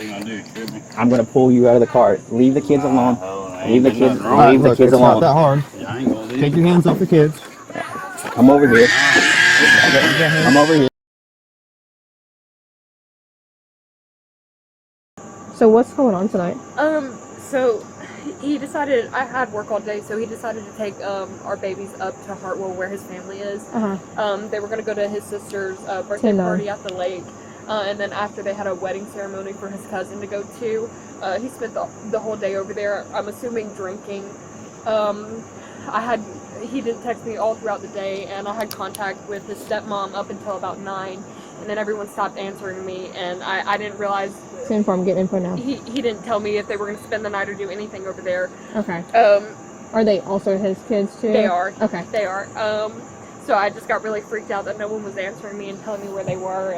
you gonna do? Shoot me? I'm gonna pull you out of the car. Leave the kids alone. Leave the kids. Right, Leave the kids alone. Not that hard. Yeah, I ain't gonna do Take your hands off the kids. Come over here. Come over here. So what's going on tonight? So he decided, I had work all day, so he decided to take our babies up to Hartwell where his family is. They were gonna go to his sister's birthday party at the lake. And then after they had a wedding ceremony for his cousin to go to, he spent the whole day over there, I'm assuming drinking. He didn't text me all throughout the day, and I had contact with his stepmom up until about 9, and then everyone stopped answering me, and I didn't realize... I'm getting info now. He didn't tell me if they were going to spend the night or do anything over there. Okay. Are they also his kids too? They are. Okay. They are. So I just got really freaked out that no one was answering me and telling me where they were,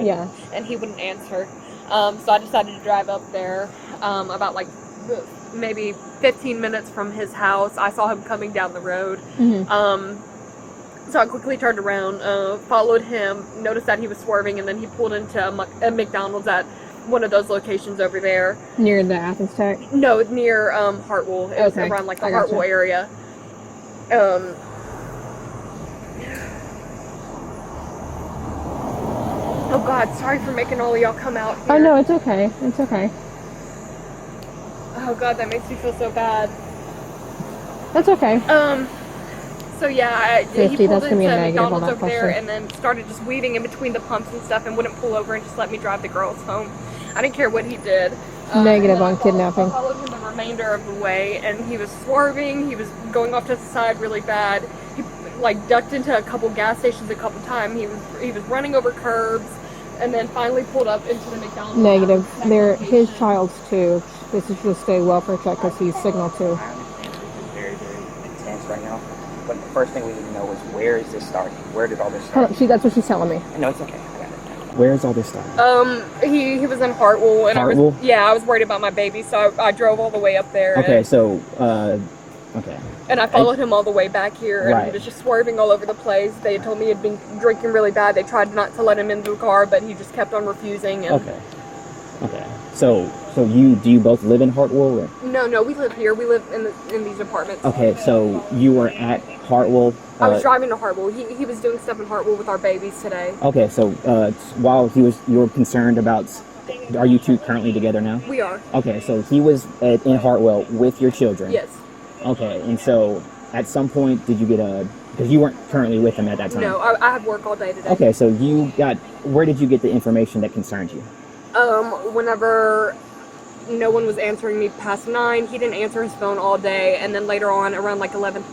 and he wouldn't answer. So I decided to drive up there about like maybe 15 minutes from his house. I saw him coming down the road. So I quickly turned around, followed him, noticed that he was swerving, and then he pulled into a McDonald's at one of those locations over there. Near the Athens Tech? No, near Hartwell. It was around like the Hartwell area. Oh God, sorry for making all of y'all come out here. Oh no, it's okay. It's okay. Oh God, that makes me feel so bad. That's okay. So yeah, he pulled into McDonald's over there question. and then started just weaving in between the pumps and stuff and wouldn't pull over and just let me drive the girls home. I didn't care what he did. Negative on kidnapping. I followed him the remainder of the way, and he was swerving. He was going off to the side really bad. He like ducked into a couple gas stations a couple times. He was running over curbs, and then finally pulled up into the McDonald's. Negative. They're his child's too. This is just a welfare check because he's signal too. I understand this is very, very intense right now. But the first thing we need to know is, where is this starting? Where did all this start? That's what she's telling me. No, it's okay. I got it. Where is all this starting? He was in Hartwell, and I was worried about my baby, so I drove all the way up there. Okay, okay. And I followed him all the way back here, and he was just swerving all over the place. They had told me he had been drinking really bad. They tried not to let him into the car, but he just kept on refusing. And Okay. So do you both live in Hartwell? Or? No, we live here. We live in these apartments. Okay, so you were at Hartwell. I was driving to Hartwell. He was doing stuff in Hartwell with our babies today. Okay, so while you were concerned about, are you two currently together now? We are. Okay, so he was in Hartwell with your children. Yes. Okay, and so at some point did you get because you weren't currently with him at that time? No, I had work all day today. Okay, so where did you get the information that concerned you? Whenever no one was answering me past 9, he didn't answer his phone all day, and then later on around like 11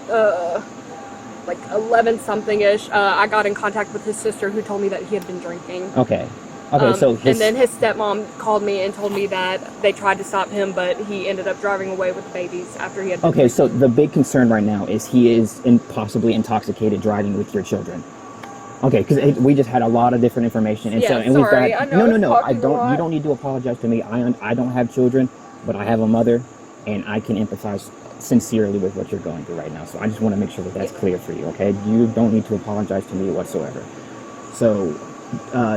something-ish, I got in contact with his sister who told me that he had been drinking. Okay, so and then his stepmom called me and told me that they tried to stop him, but he ended up driving away with the babies after he had been drinking. So the big concern right now is he is possibly intoxicated driving with your children. Okay, because we just had a lot of different information, and sorry, we've got I know no. I You don't need to apologize to me. I don't have children, but I have a mother, and I can empathize sincerely with what you're going through right now. So I just want to make sure that that's clear for you. Okay, you don't need to apologize to me whatsoever. So,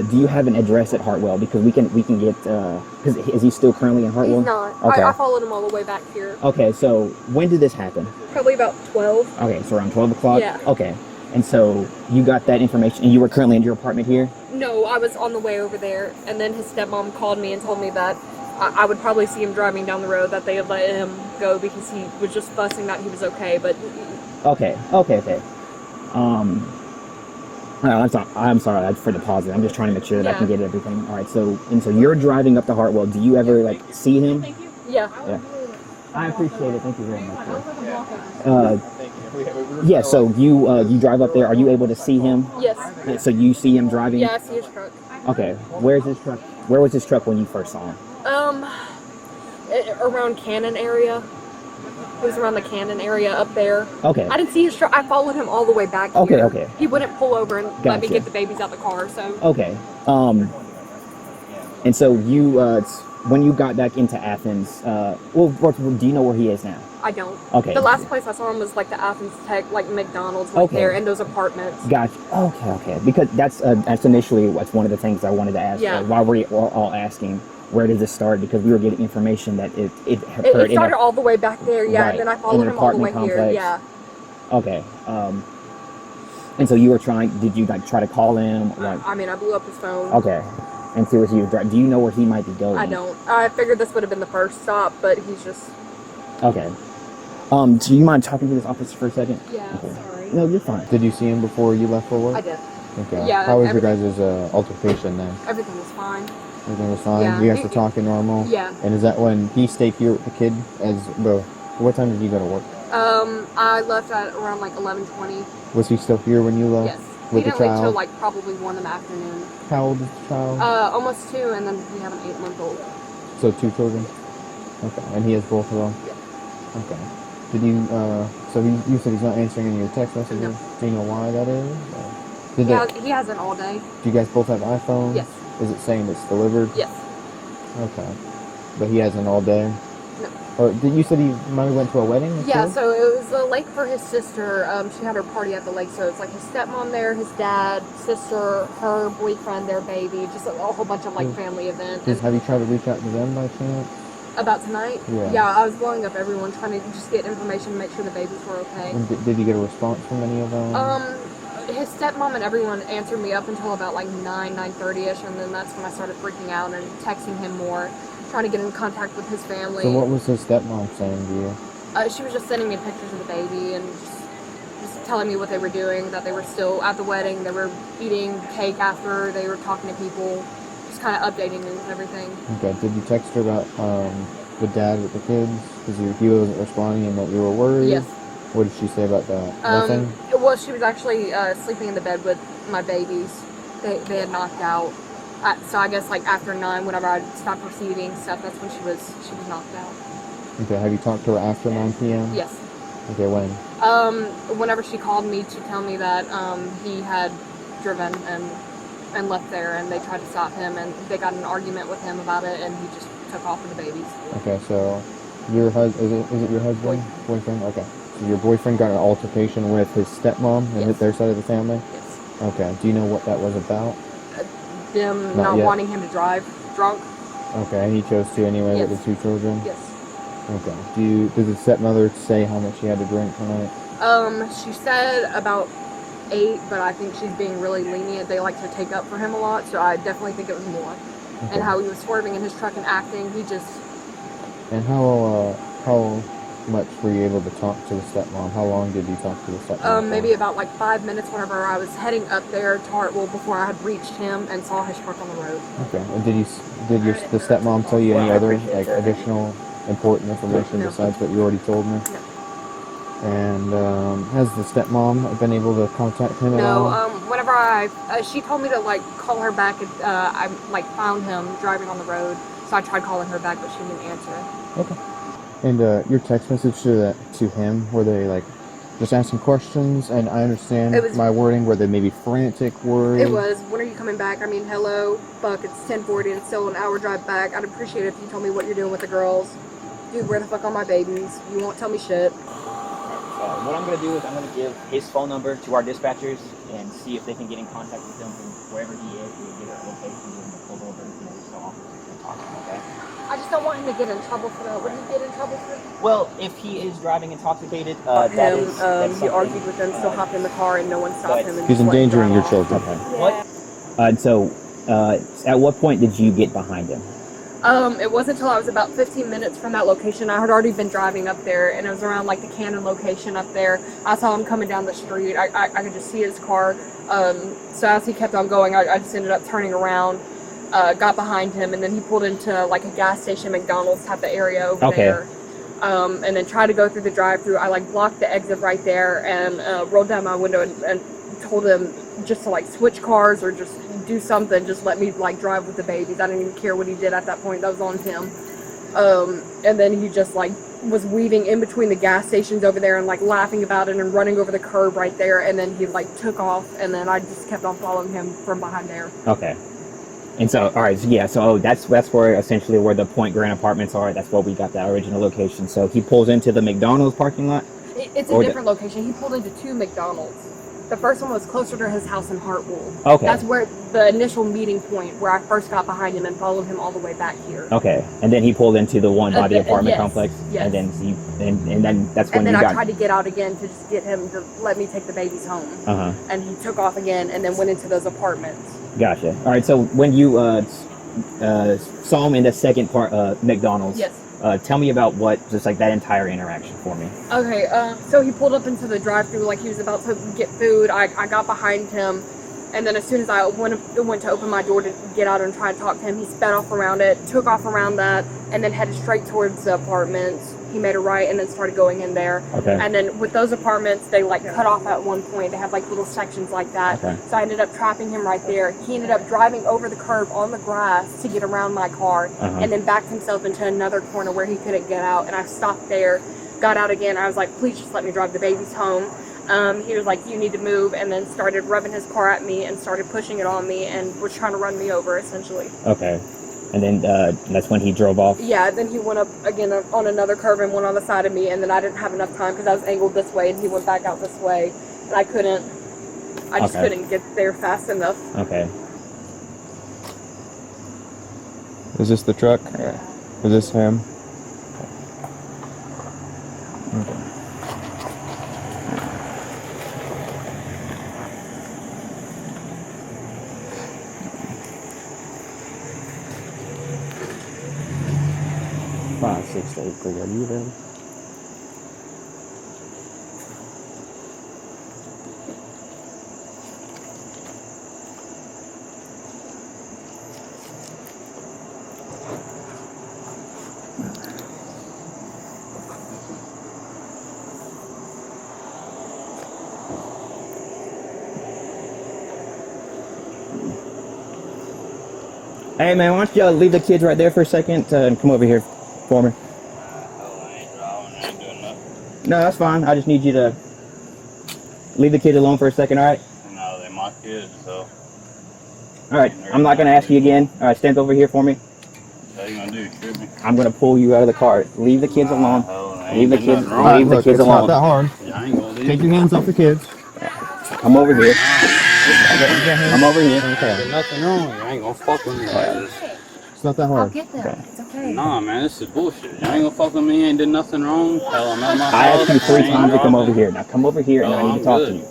do you have an address at Hartwell? Because we can get. Because is he still currently in Hartwell? He's not. Okay. I followed him all the way back here. Okay, so when did this happen? Probably about 12. Okay, so around 12 o'clock. Yeah. Okay. And so you got that information, and you were currently in your apartment here? No, I was on the way over there, and then his stepmom called me and told me that I would probably see him driving down the road, that they had let him go because he was just fussing that he was okay, but... Okay. I'm sorry for the pause. I'm just trying to make sure that I can get everything. All right, so you're driving up to Hartwell. Do you ever, see him? Yeah. I appreciate it. Thank you very much. Yeah, so you drive up there. Are you able to see him? Yes. So you see him driving? Yeah, I see his truck. Okay. Where's his truck? Where was his truck when you first saw him? Around Cannon area. It was around the Cannon area up there. Okay. I didn't see his truck. I followed him all the way back here. Okay. He wouldn't pull over and let me get the babies out the car, so... Okay. And so you, when you got back into Athens, do you know where he is now? I don't. Okay. The last place I saw him was like the Athens Tech, like McDonald's there, and those apartments. Gotcha. Okay. Because that's initially one of the things I wanted to ask. Yeah. While we're all asking, where does it start? Because we were getting information that it occurred It started all the way back there, yeah. Right, And then I in followed an him all the way apartment here, complex. yeah. Okay. And so you were did you like try to call him? Like, I mean, I blew up his phone. okay. And see what he was driving. Do you know where he might be going? I don't. I figured this would have been the first stop, but he's just... Okay. Do you mind talking to this officer for a second? Yeah, Okay. sorry. No, you're fine. Did you see him before you left for work? I did. Okay. Yeah, How was your everything- guys' altercation then? Everything was fine. Everything was fine? Yeah. You guys were talking normal? Yeah. And is that when he stayed here with the kid? What time did you go to work? I left at around like 11:20. Was he still here when you left? Yes. With He the didn't leave till child? like probably 1 in the afternoon. How old is the child? Almost 2, and then we have an 8-month-old. So 2 children? Okay. And he has both of them? Yeah. Okay. Did you, so you said he's not answering any of your text messages? No. Do you know why that is? He hasn't all day. Do you guys both have iPhones? Yes. Is it saying it's delivered? Yes. Okay. But he hasn't all day? No. Or you said he might have went to a wedding? Yeah, too? so it was a lake for his sister. She had her party at the lake, so it's like his stepmom there, his dad, sister, her boyfriend, their baby, just a whole bunch of like family events. Have you tried to reach out to them by chance? About tonight? Yeah. I was blowing up everyone, trying to just get information, make sure the babies were okay. And did you get a response from any of them? His stepmom and everyone answered me up until about like 9:30ish, and then that's when I started freaking out and texting him more, trying to get in contact with his family. So what was his stepmom saying to you? She was just sending me pictures of the baby and just telling me what they were doing, that they were still at the wedding, they were eating cake after, they were talking to people, just kind of updating me with everything. Okay. Did you text her about the dad with the kids? Because he wasn't responding and that you were worried? Yes. What did she say about that? Nothing? Well, she was actually sleeping in the bed with my babies. They had knocked out. So I guess like after 9, whenever I stopped receiving stuff, that's when she was knocked out. Okay. Have you talked to her after 9 p.m.? Yes. Okay. When? Whenever she called me to tell me that he had driven and left there, and they tried to stop him, and they got in an argument with him about it, and he just took off with the babies. Okay. So your husband is it your husband? Boyfriend? Okay. So your boyfriend got an altercation with his stepmom and Yes. their side of the family? Yes. Okay. Do you know what that was about? Them Not not yet. wanting him to drive drunk. Okay, and he chose to anyway Yes. with the 2 children? Yes. Okay. Does the stepmother say how much she had to drink tonight? She said about 8, but I think she's being really lenient. They like to take up for him a lot, so I definitely think it was more. Okay. And how he was swerving in his truck and acting, he just... And how much were you able to talk to the stepmom? How long did you talk to the stepmom? for? maybe about like 5 minutes whenever I was heading up there to Hartwell before I had reached him and saw his truck on the road. Okay. And the stepmom tell you any other like additional important information No. besides what you already told me? No. And has the stepmom been able to contact him at all? No, whenever she told me to like call her back, and I like found him driving on the road, so I tried calling her back, but she didn't answer. Okay. And your text message to him, were they like just asking questions? And I understand It was- my wording, were they maybe frantic, worried? It was, when are you coming back? I mean, hello, fuck, it's 10:40 and it's still an hour drive back. I'd appreciate it if you told me what you're doing with the girls. Dude, where the fuck are my babies? You won't tell me shit. What I'm going to do is I'm going to give his phone number to our dispatchers and see if they can get in contact with him from wherever he is. We'll get a location and we'll pull over and so officers can talk to him, okay? I just don't want him to get in trouble for that. What did he get in trouble for? Well, if he is driving intoxicated, Fuck that him. is... that's He something, argued with them, still hopped in the car, and no one stopped him. And He's just let him endangering drive your off. children. Okay. Yeah. And so, at what point did you get behind him? It wasn't until I was about 15 minutes from that location. I had already been driving up there, and it was around like the Cannon location up there. I saw him coming down the street. I could just see his car. So as he kept on going, I just ended up turning around, got behind him, and then he pulled into like a gas station, McDonald's type of area over there. And then tried to go through the drive-through. I like blocked the exit right there and rolled down my window and told him just to like switch cars or just do something, just let me like drive with the babies. I didn't even care what he did at that point. That was on him. And then he just like was weaving in between the gas stations over there and like laughing about it and running over the curb right there, and then he like took off, and then I just kept on following him from behind there. Okay. And so, all right, so yeah, so that's where essentially where the Point Grand apartments are. That's where we got that original location. So he pulls into the McDonald's parking lot. It's a different location. He pulled into 2 McDonald's. The first one was closer to his house in Hartwell. Okay. That's where the initial meeting point where I first got behind him and followed him all the way back here. Okay. And then he pulled into the one by the apartment yes, complex. Yes. And then and then that's when and then you I got. tried to get out again to just get him to let me take the babies home. And he took off again and then went into those apartments. Gotcha. All right. So when you saw him in the second part, McDonald's. Yes. Tell me about just like that entire interaction for me. Okay, so he pulled up into the drive-thru like he was about to get food. I got behind him, and then as soon as I went to open my door to get out and try and talk to him, he sped off around it, took off around that, and then headed straight towards the apartments. He made a right and then started going in there. Okay. And then with those apartments, they like cut off at one point. They have like little sections like that. Okay. So I ended up trapping him right there. He ended up driving over the curb on the grass to get around my car, and then backed himself into another corner where he couldn't get out. And I stopped there, got out again. I was like, please just let me drive the babies home. He was like, you need to move, and then started revving his car at me and started pushing it on me and was trying to run me over, essentially. Okay. And then that's when he drove off? Yeah, then he went up again on another curve and went on the side of me, and then I didn't have enough time because I was angled this way, and he went back out this way, and I just couldn't get there fast enough. Okay. Is this the truck? Yeah. Is this him? Okay. 5, 6, 8, 3. Are you ready? Hey man, why don't you leave the kids right there for a second and come over here for me? No, that's fine. I just need you to leave the kids alone for a second, alright? No, they're my kids, so. Alright, I'm not going to ask you again. Alright, stand over here for me. What you gonna do, shoot me? I'm going to pull you out of the car. Leave the kids alone. Leave the kids, Alright, leave the look, kids it's alone. not that hard. Yeah, I ain't gonna leave. Take your hands off the kids. Come over here. Come over here. Okay. There's nothing wrong. You ain't gonna fuck with me like this. It's not that I'll hard. get that. It's okay. Nah, man, this is bullshit. You ain't gonna fuck with me. You ain't did nothing wrong. Hell, I'm at my house. I asked you 3 I ain't times to come driving. over here. Now come over here and I need to talk to you.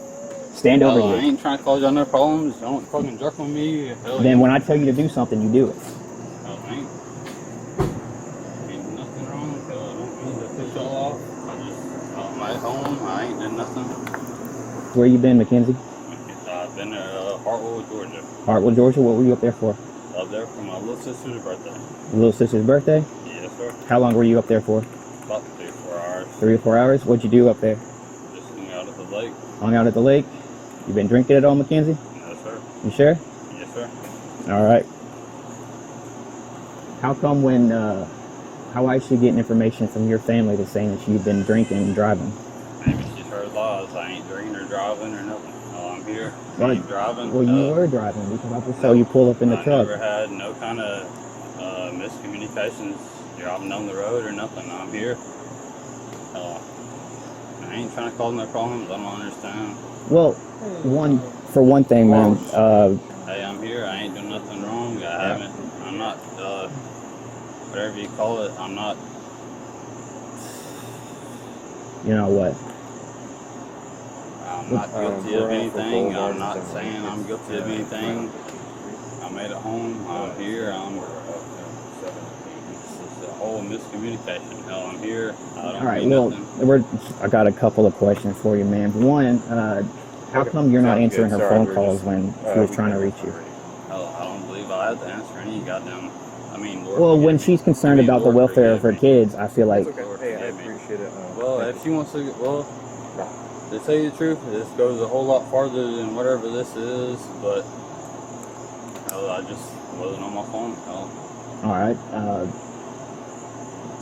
Stand over Hell, I here. ain't trying to cause y'all no problems. Don't fucking jerk on me. Hell, Then when I tell you to do something, you do it. Hell, ain't nothing wrong. Hell, I don't mean to piss y'all off. I'm at home. I ain't did nothing. Where you been, Mackenzie? I've been to Hartwell, Georgia. Hartwell, Georgia. What were you up there for? Up there for my little sister's birthday. Your little sister's birthday? Yes, sir. How long were you up there for? About 3 or 4 hours. 3 or 4 hours? What'd you do up there? Just hung out at the lake. Hung out at the lake? You been drinking at all, Mackenzie? Yes, sir. You sure? Yes, sir. All right. How come when, how I should get information from your family that's saying that you've been drinking and driving? Maybe she's heard lies. I ain't drinking or driving or nothing. I'm here. I Well, ain't driving. Well, you were driving because I just saw you pull up in the I truck. never had no kind of miscommunications driving down the road or nothing. I'm here. I ain't trying to cause no problems. I don't understand. Well, for one thing, man, Hey, I'm here. I ain't doing nothing wrong. I haven't. I'm not, whatever you call it, I'm not. you know what? I'm not guilty of anything. I'm not saying I'm guilty of anything. I made it home. I'm here. It's a whole miscommunication. Hell, I'm here. I don't All right, mean well, nothing. I got a couple of questions for you, man. One, how come you're not answering her phone calls when she was trying to reach you? Hell, I don't believe I have to answer any goddamn. I mean, Lord Well, forgive when me. she's concerned I mean, about the Lord welfare of her forgive me. kids, I feel like, Lord forgive me. Well, if she wants to, well, to tell you the truth, this goes a whole lot farther than whatever this is, but hell, I just wasn't on my phone. Hell, all right.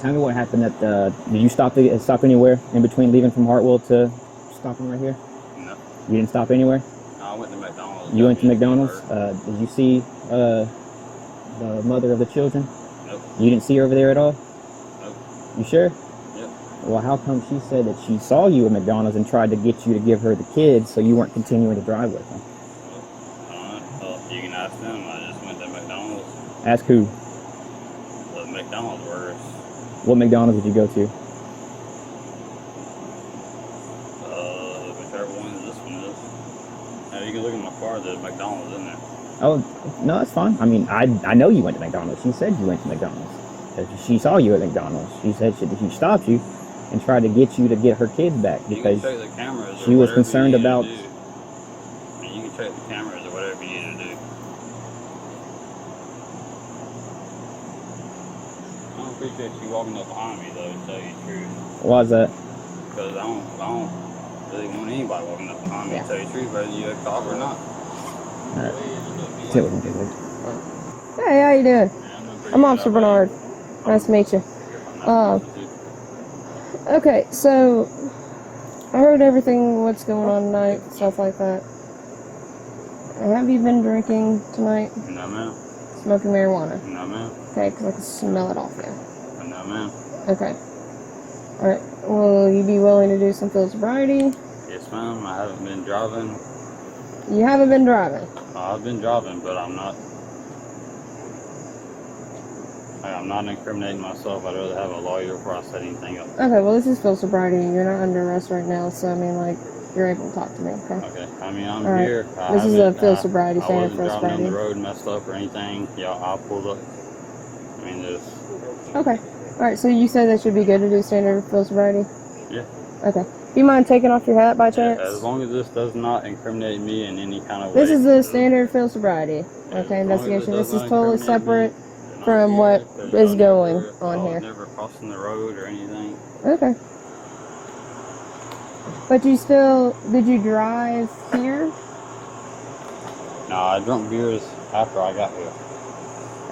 Tell me what happened at did you stop anywhere in between leaving from Hartwell to stopping right here? no. You didn't stop anywhere? I went to McDonald's. You went to Got me a McDonald's? burger. Did you see the mother of the children? Nope. You didn't see her over there at all? Nope. You sure? Yep. Well, how come she said that she saw you at McDonald's and tried to get you to give her the kids so you weren't continuing to drive with them? Well, you can ask them. I just went to McDonald's. Ask who? The McDonald's burgers. What McDonald's did you go to? Whichever one this one is. Now you can look at my car. There's McDonald's in there. Oh, no, that's fine. I mean, I know you went to McDonald's. She said you went to McDonald's. She saw you at McDonald's. She said she stopped you and tried to get you to get her kids back because you can check the cameras she was concerned about. You can check the cameras or whatever you need to do. I don't appreciate you walking up behind me though, to tell you the truth. Why is that? Because I don't really want anybody walking up behind me to tell you the truth, whether you're a cop or not. Alright. Sit with me, dude. Hey, how you doing? I'm Officer Bernard. Nice to meet you. Okay, so I heard everything, what's going on tonight, stuff like that. Have you been drinking tonight? No, ma'am. Smoking marijuana? No, ma'am. Okay, because I can smell it off you. No, ma'am. Okay. Alright, will you be willing to do some field sobriety? Yes, ma'am. I haven't been driving. You haven't been driving? I've been driving, but I'm not incriminating myself. I'd rather have a lawyer before I set anything up. Okay, well this is field sobriety and you're not under arrest right now, so I mean like, you're able to talk to me, okay? Okay. I mean, I'm Alright. here. This is a field sobriety, standard field I wasn't driving sobriety. down the road messed up or anything. Yeah, I pulled up. I mean, there's... Okay. Alright, so you said that should be good to do standard field sobriety? Yeah. Okay. Do you mind taking off your hat by chance? As long as this does not incriminate me in any kind of way. This is the standard field sobriety. Okay, investigation. This is totally separate from what is going on here. Never crossing the road or anything. Okay. But you still, did you drive here? No, I drunk beers after I got here.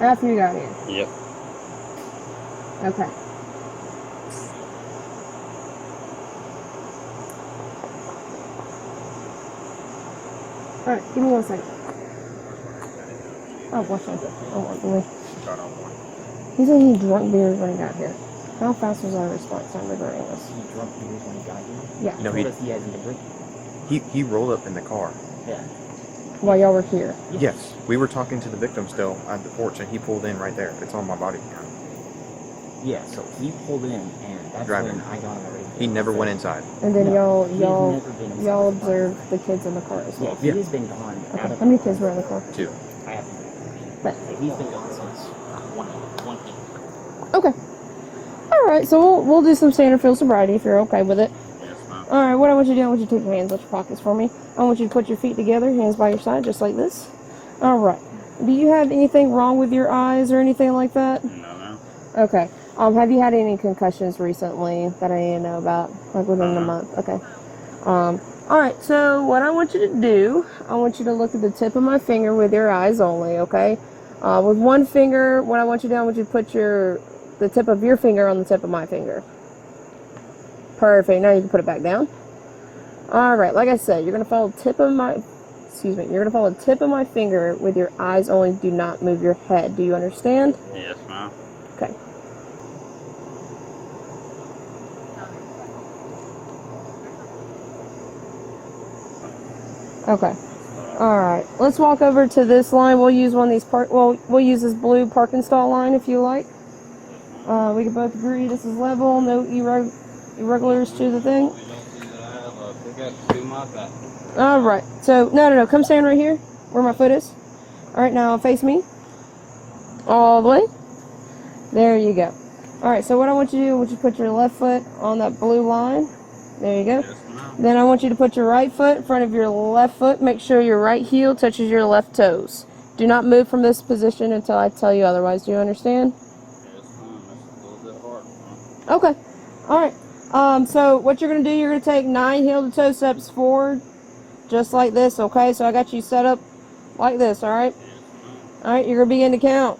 After you got here? Yep. Okay. Alright, give me 1 second. Oh, watch out. Oh, walk away. He said he drunk beers when he got here. How fast was our response time regarding this? He drunk beers when he got here? Yeah. No, He hasn't been drinking. he rolled up in the car. Yeah. While y'all were here. Yes, we were talking to the victim still at the porch, and he pulled in right there. It's on my body cam. Yeah, so he pulled in, and that's Driving. when I got on the radio. He never went inside. And then No, y'all he's never been inside y'all the car. observed the kids in the car as well. Yeah, he's been gone. Okay. Out of How many kids were in the car? 2. I haven't. But He's been gone since 1 p.m. okay. Alright, so we'll do some standard field sobriety if you're okay with it. Yes, ma'am. Alright, what I want you to do, I want you to take your hands out your pockets for me. I want you to put your feet together, hands by your side, just like this. Alright. Do you have anything wrong with your eyes or anything like that? No, ma'am. Okay. Have you had any concussions recently that I need to know about? Like within the month? Okay. Alright, so what I want you to do, I want you to look at the tip of my finger with your eyes only, okay? With one finger, what I want you to do, I want you to put the tip of your finger on the tip of my finger. Perfect. Now you can put it back down. Alright, like I said, you're gonna follow the tip of my finger with your eyes only. Do not move your head. Do you understand? Yes, ma'am. Okay. Okay. Alright. Let's walk over to this line. We'll use one of these we'll use this blue parking stall line if you like. We can both agree this is level, no irregulars to the thing. Alright. So no, come stand right here where my foot is. Alright, now face me. All the way. There you go. Alright, so what I want you to do, I want you to put your left foot on that blue line. There you go. Yes, ma'am. Then I want you to put your right foot in front of your left foot. Make sure your right heel touches your left toes. Do not move from this position until I tell you otherwise. Do you understand? Yes, ma'am. That's a little bit hard, ma'am. Okay. Alright. So what you're going to do, you're going to take 9 heel to toe steps forward. Just like this, okay? So I got you set up like this, alright? Alright, you're going to begin to count.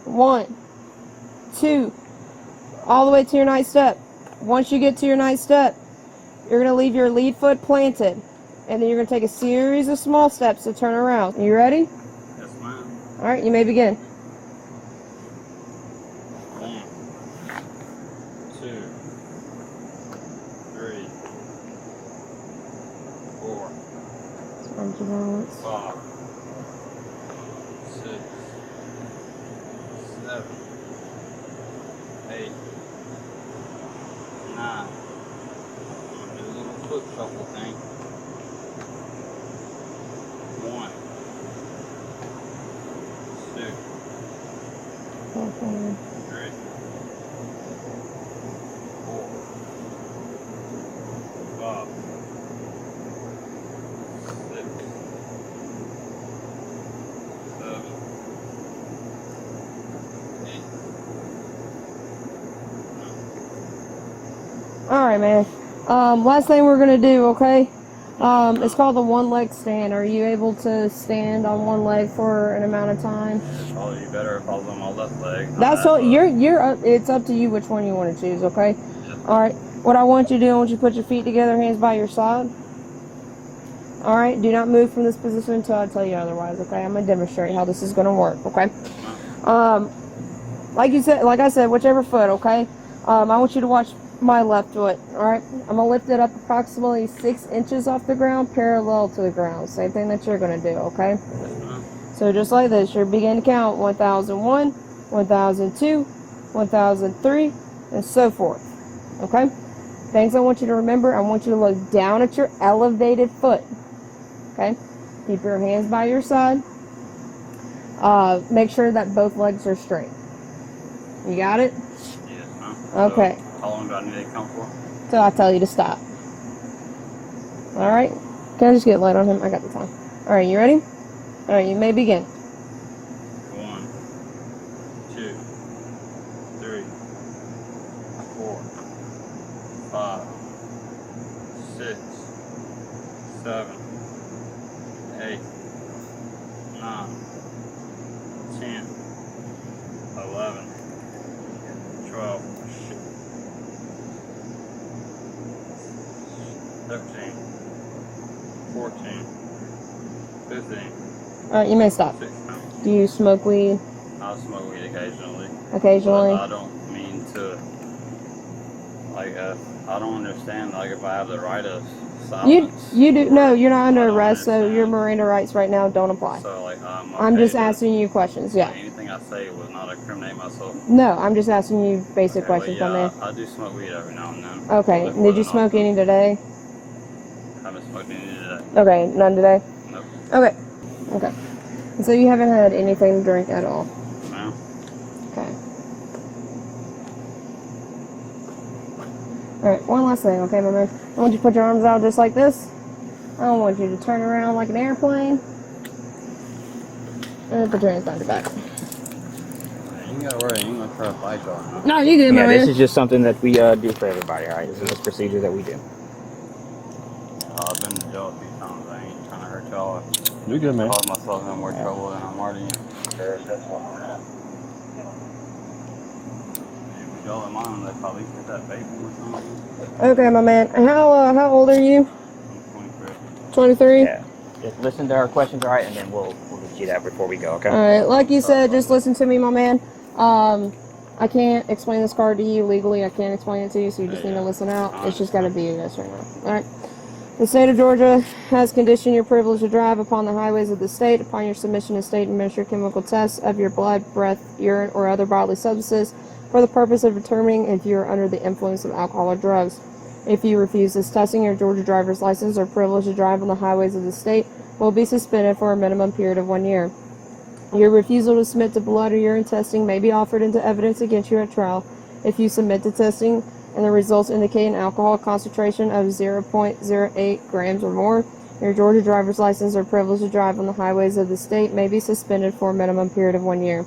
1, 2, all the way to your ninth step. Once you get to your ninth step, you're going to leave your lead foot planted. And then you're going to take a series of small steps to turn around. You ready? Yes, ma'am. Alright, you may begin. 1, 2, How's your balance? 5, 6, 7, 8, 9. Do a little foot shuffle thing. 1, 2, 3, 4, 5, 6, 7, 8. All right, man. Last thing we're gonna do, okay? It's called the one leg stand. Are you able to stand on one leg for an amount of time? It'd probably be better if I was on my left leg. That's all. You're. It's up to you which one you want to choose. Okay. All right. What I want you to do, I want you to put your feet together, hands by your side. All right. Do not move from this position until I tell you otherwise. Okay. I'm gonna demonstrate how this is gonna work. Okay. Like I said, whichever foot. Okay. I want you to watch my left foot. All right. I'm gonna lift it up approximately 6 inches off the ground, parallel to the ground. Same thing that you're gonna do. Okay. So just like this, you're beginning to count 1001, 1002, 1003, and so forth. Okay? Things I want you to remember, I want you to look down at your elevated foot. Okay? Keep your hands by your side. Make sure that both legs are straight. You got it? Yes, ma'am. Okay. So, how long do I need to count for? So I tell you to stop. Alright? Can I just get light on him? I got the time. Alright, you ready? Alright, you may begin. 1, 2, 3, 4, 5, 6, 7, 8, 9, 10, 11, 12, 13, 14, 15. Alright, you may stop. 6 pounds. Do you smoke weed I smoke weed occasionally. occasionally? But I don't mean to. Like, I don't understand. Like, if I have the right of silence. You do. No, you're not under I don't arrest, so understand. your Miranda rights right now don't apply. So, like, I'm just okay to- asking you questions. Yeah. like, anything I say would not incriminate myself. No, I'm just asking you basic questions, well, my yeah, man. I do smoke weed every now and then. Okay. Before Did you the smoke night. any today? Haven't smoked any today. Okay, none today. Nope. Okay. Okay. So you haven't had anything to drink at all. No. Okay. Alright, one last thing, okay, my man? I want you to put your arms out just like this. I don't want you to turn around like an airplane. And put your hands behind your back. You ain't gotta worry. You ain't gonna try to fight y'all. Huh? No, you good, my Yeah, man. this is just something that we do for everybody, alright? This is a procedure that we do. I've been to jail a few times. I ain't trying to hurt y'all. You're good, man. Cause myself in more trouble than I'm already in. Would y'all in mind if I at least get that vaping or something? Okay, my man. How old are you? I'm 23. 23? Yeah. Just listen to our questions, alright, and then we'll get you that before we go, okay? Alright, like you said, just listen to me, my man. I can't explain this card to you legally. I can't explain it to you, so you just need to listen out. It's just got to be a yes or no. Alright. The state of Georgia has conditioned your privilege to drive upon the highways of the state upon your submission to state-administered chemical tests of your blood, breath, urine, or other bodily substances for the purpose of determining if you are under the influence of alcohol or drugs. If you refuse this testing, your Georgia driver's license or privilege to drive on the highways of the state will be suspended for a minimum period of 1 year. Your refusal to submit to blood or urine testing may be offered into evidence against you at trial. If you submit to testing and the results indicate an alcohol concentration of 0.08 grams or more, your Georgia driver's license or privilege to drive on the highways of the state may be suspended for a minimum period of 1 year.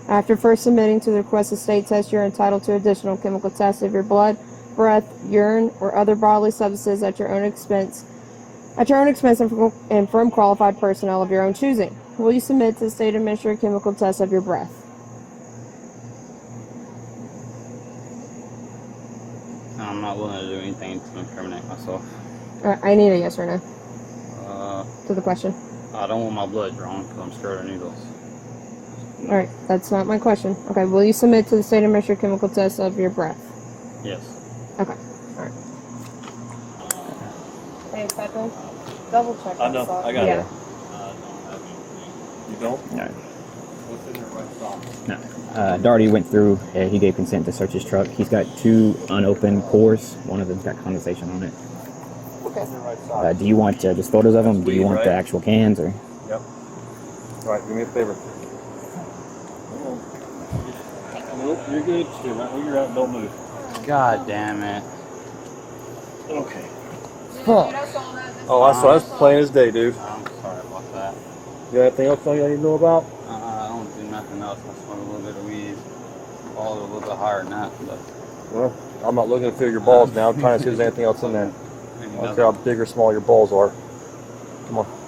After first submitting to the requested state test, you are entitled to additional chemical tests of your blood, breath, urine, or other bodily substances at your own expense and from qualified personnel of your own choosing. Will you submit to the state administered chemical test of your breath? I'm not willing to do anything to incriminate myself. I need a yes or no to the question. I don't want my blood drawn because I'm scared of needles. Alright, that's not my question. Okay, will you submit to the state administered chemical test of your breath? Yes. Okay, alright. Thanks, Patrick. double check. I know. that I got yeah. it. You don't? No. What's in their right sock? No. Darty went through. He gave consent to search his truck. He's got 2 unopened cores. One of them's got condensation on it. What's in their right sock? Do you want just photos of them? Do you Weed, want right? the actual cans or? Yep. All right, do me a favor. Nope, you're good. Stay right where you're at. Don't move. God damn it. Okay. Fuck. Oh, that's plain as day, dude. I'm sorry about that. You got anything else I need to know about? I don't do nothing else. I smoke a little bit of weed. Probably a little bit higher than that, but Well, I'm not looking to feel your balls now. I'm trying to see if there's anything else in there. I don't care how big or small your balls are. Come on.